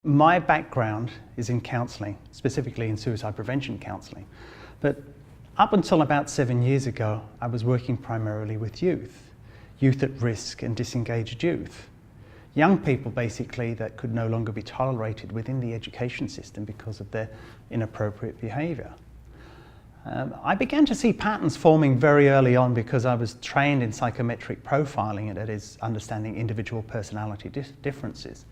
My background is in counselling, specifically in suicide prevention counselling. But up until about 7 years ago, I was working primarily with youth at risk and disengaged youth. Young people basically that could no longer be tolerated within the education system because of their inappropriate behaviour. I began to see patterns forming very early on because I was trained in psychometric profiling, and that is understanding individual personality differences.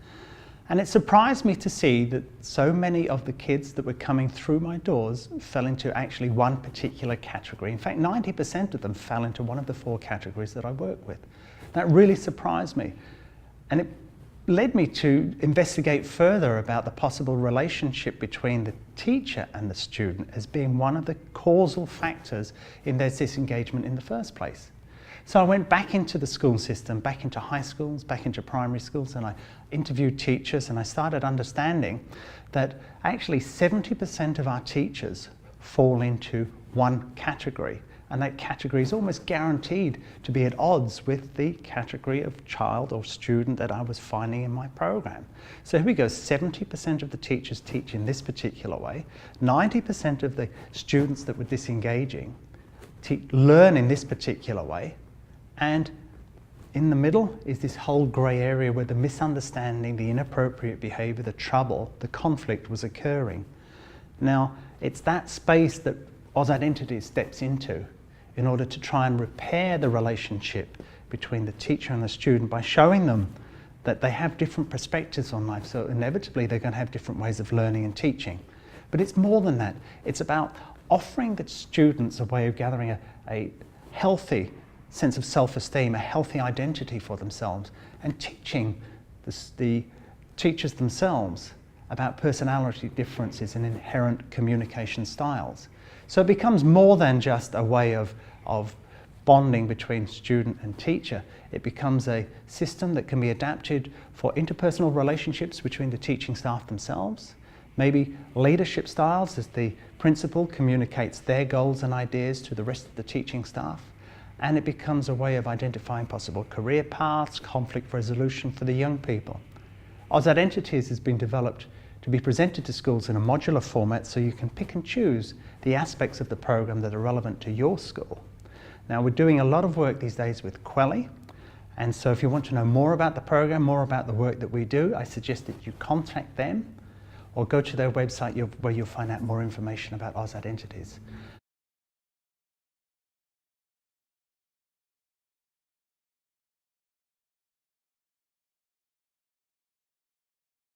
And it surprised me to see that so many of the kids that were coming through my doors fell into actually one particular category. In fact, 90% of them fell into one of the 4 categories that I work with. That really surprised me. And it led me to investigate further about the possible relationship between the teacher and the student as being one of the causal factors in their disengagement in the first place. So I went back into the school system, back into high schools, back into primary schools, and I interviewed teachers, and I started understanding that actually 70% of our teachers fall into one category, and that category is almost guaranteed to be at odds with the category of child or student that I was finding in my program. So here we go, 70% of the teachers teach in this particular way, 90% of the students that were disengaging learn in this particular way, and in the middle is this whole grey area where the misunderstanding, the inappropriate behaviour, the trouble, the conflict was occurring. Now, it's that space that Oz Identity steps into in order to try and repair the relationship between the teacher and the student by showing them that they have different perspectives on life, so inevitably they're going to have different ways of learning and teaching. But it's more than that. It's about offering the students a way of gathering a healthy sense of self-esteem, a healthy identity for themselves, and teaching the teachers themselves about personality differences and inherent communication styles. So it becomes more than just a way of bonding between student and teacher. It becomes a system that can be adapted for interpersonal relationships between the teaching staff themselves, maybe leadership styles as the principal communicates their goals and ideas to the rest of the teaching staff, and it becomes a way of identifying possible career paths, conflict resolution for the young people. Oz Identities has been developed to be presented to schools in a modular format so you can pick and choose the aspects of the program that are relevant to your school. Now, we're doing a lot of work these days with QELi, and so if you want to know more about the program, more about the work that we do, I suggest that you contact them or go to their website where you'll find out more information about Oz Identities.